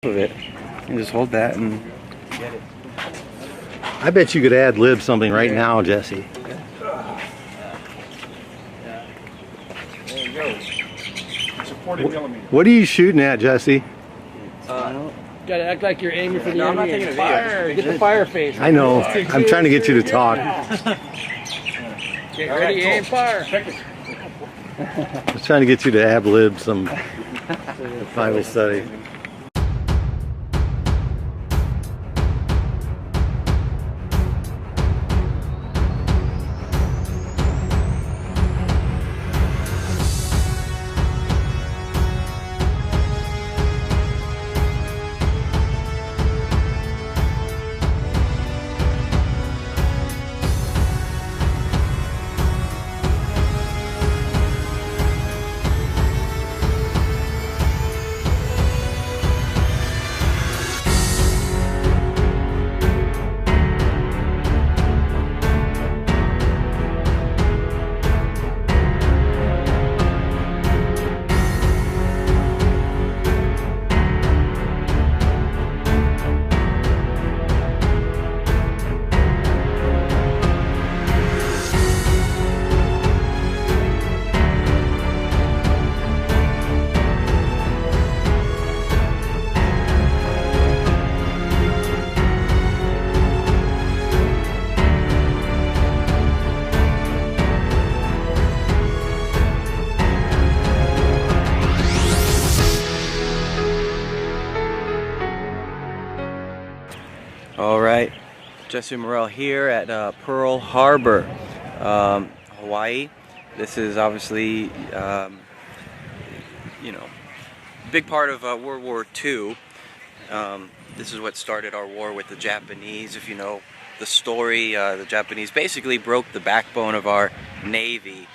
of it. And just hold that and get it. I bet you could ad-lib something right now, Jesse. There you go. It's a 40 millimeter. What are you shooting at, Jesse? Gotta act like you're aiming for the I'm not enemy. taking a video. Fire! Get the fire face. I know. I'm trying to get you to talk. Get ready, aim, fire. I was trying to get you to ad-lib some Bible study. Alright, JesseMorrell here at Pearl Harbor, Hawaii. This is obviously, you know, a big part of World War II. This is what started our war with the Japanese. If you know the story, the Japanese basically broke the backbone of our Navy,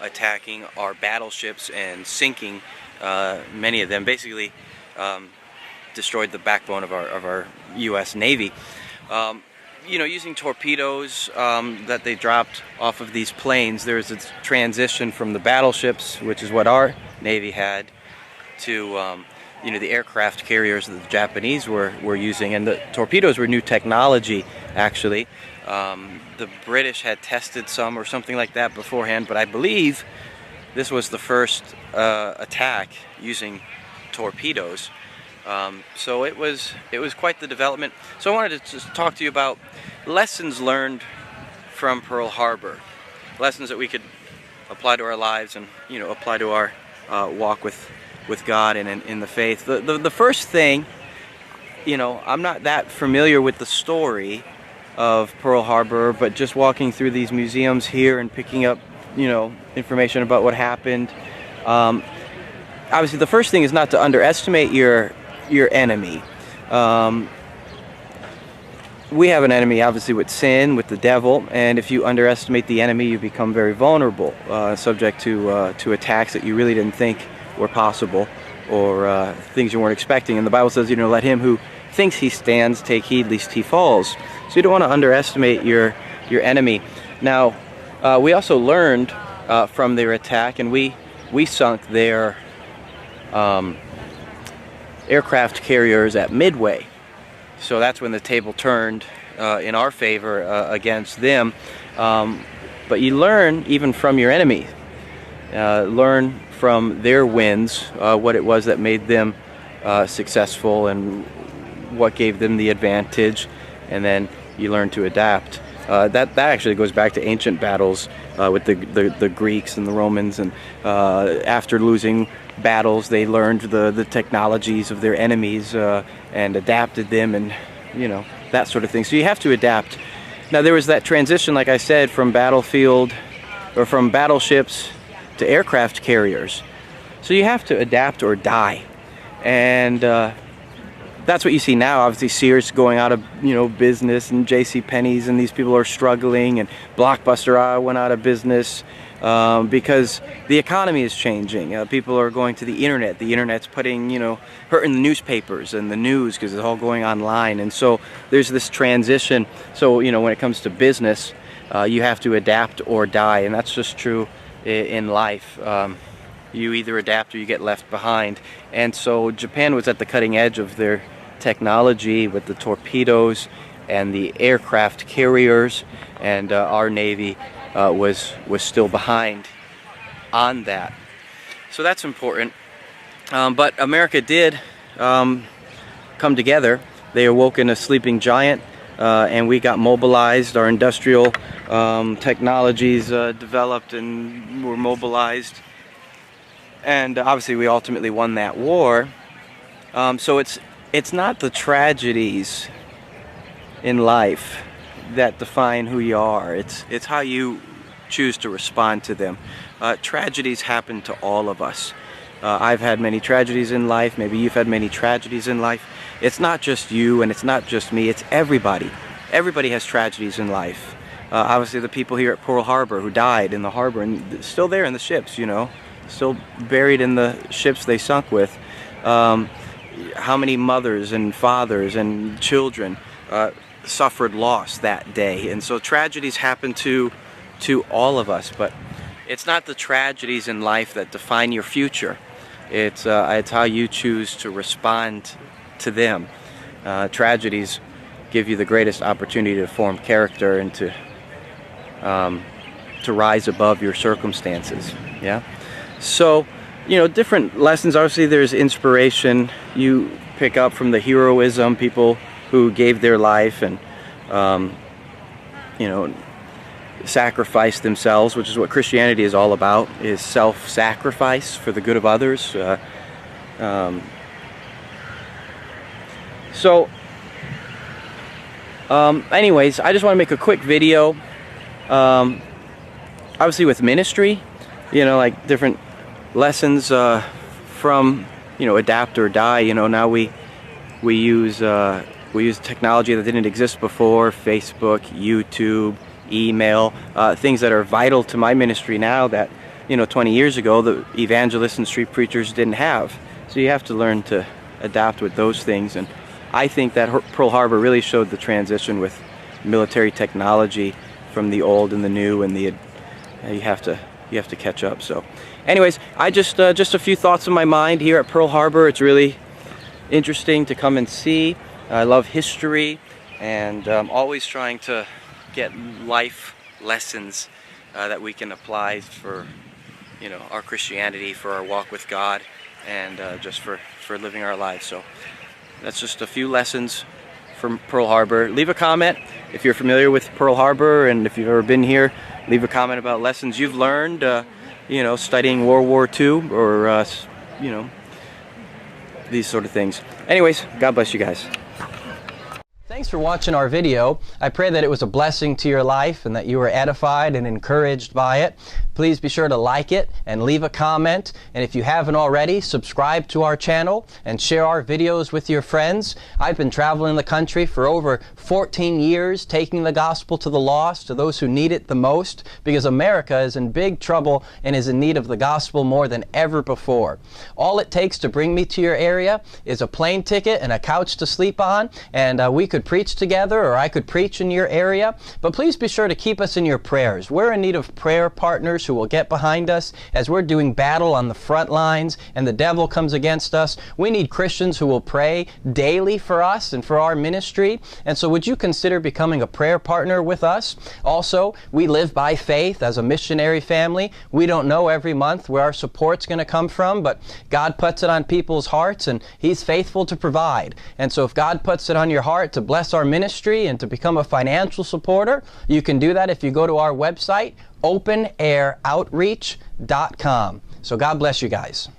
attacking our battleships and sinking many of them. Basically, destroyed the backbone of our U.S. Navy. You know, using torpedoes that they dropped off of these planes, there was a transition from the battleships, which is what our Navy had, to you know, the aircraft carriers that the Japanese were using. And the torpedoes were new technology, actually. The British had tested some or something like that beforehand, but I believe this was the first attack using torpedoes. So it was quite the development. So I wanted to just talk to you about lessons learned from Pearl Harbor, lessons that we could apply to our lives and, you know, apply to our walk with God and in the faith. The first thing, you know, I'm not that familiar with the story of Pearl Harbor, but just walking through these museums here and picking up, you know, information about what happened. Obviously, the first thing is not to underestimate your enemy. We have an enemy, obviously, with sin, with the devil, and if you underestimate the enemy, you become very vulnerable, subject to attacks that you really didn't think were possible, or things you weren't expecting. And the Bible says, you know, let him who thinks he stands take heed lest he falls. So you don't want to underestimate your enemy. Now, we also learned from their attack, and we sunk their aircraft carriers at Midway. So that's when the table turned in our favor against them. But you learn even from your enemy. Learn from their wins what it was that made them successful and what gave them the advantage, and then you learn to adapt. That actually goes back to ancient battles with the Greeks and the Romans, and after losing battles they learned the technologies of their enemies and adapted them, and, you know, that sort of thing. So you have to adapt. Now, there was that transition, like I said, from battlefield or from battleships to aircraft carriers. So you have to adapt or die, and that's what you see now. Obviously, Sears going out of, you know, business, and JCPenney's, and these people are struggling, and Blockbuster went out of business because the economy is changing. People are going to the internet. The internet's putting, you know, hurting the newspapers and the news because it's all going online, and so there's this transition. So, you know, when it comes to business, you have to adapt or die, and that's just true in life. you either adapt or you get left behind. And so Japan was at the cutting edge of their technology with the torpedoes and the aircraft carriers, and our Navy was still behind on that. So that's important. But America did come together. They awoke in a sleeping giant, and we got mobilized. Our industrial technologies developed and were mobilized. And obviously we ultimately won that war. So it's not the tragedies in life that define who you are. It's how you choose to respond to them. Tragedies happen to all of us. I've had many tragedies in life. Maybe you've had many tragedies in life. It's not just you and it's not just me. It's everybody. Everybody has tragedies in life. Obviously the people here at Pearl Harbor who died in the harbor and still there in the ships, you know, still buried in the ships they sunk with. How many mothers and fathers and children suffered loss that day. And so tragedies happen to all of us, but it's not the tragedies in life that define your future. It's how you choose to respond to them. Tragedies give you the greatest opportunity to form character and to rise above your circumstances. Yeah. So, you know, different lessons. Obviously, there's inspiration you pick up from the heroism, people who gave their life and you know, sacrificed themselves, which is what Christianity is all about, is self-sacrifice for the good of others. Anyways, I just want to make a quick video. Obviously with ministry, you know, like different lessons from, you know, adapt or die. You know, now we use technology that didn't exist before: Facebook, YouTube, email, things that are vital to my ministry now that, you know, 20 years ago the evangelists and street preachers didn't have. So you have to learn to adapt with those things, and I think that Pearl Harbor really showed the transition with military technology from the old and the new, and you have to catch up. So anyways, I just a few thoughts in my mind here at Pearl Harbor. It's really interesting to come and see. I love history, and always trying to get life lessons that we can apply for, you know, our Christianity, for our walk with God, and just for living our lives. So that's just a few lessons from Pearl Harbor. Leave a comment if you're familiar with Pearl Harbor, and if you've ever been here, leave a comment about lessons you've learned, you know, studying World War II, or you know, these sort of things. Anyways, God bless you guys. Thanks for watching our video. I pray that it was a blessing to your life and that you were edified and encouraged by it. Please be sure to like it and leave a comment. And if you haven't already, subscribe to our channel and share our videos with your friends. I've been traveling the country for over 14 years, taking the gospel to the lost, to those who need it the most, because America is in big trouble and is in need of the gospel more than ever before. All it takes to bring me to your area is a plane ticket and a couch to sleep on, and we could preach together, or I could preach in your area. But please be sure to keep us in your prayers. We're in need of prayer partners who will get behind us as we're doing battle on the front lines and the devil comes against us. We need Christians who will pray daily for us and for our ministry. And so would you consider becoming a prayer partner with us? Also, we live by faith as a missionary family. We don't know every month where our support's going to come from, but God puts it on people's hearts and He's faithful to provide. And so if God puts it on your heart to bless our ministry and to become a financial supporter, you can do that if you go to our website, openairoutreach.com. So God bless you guys.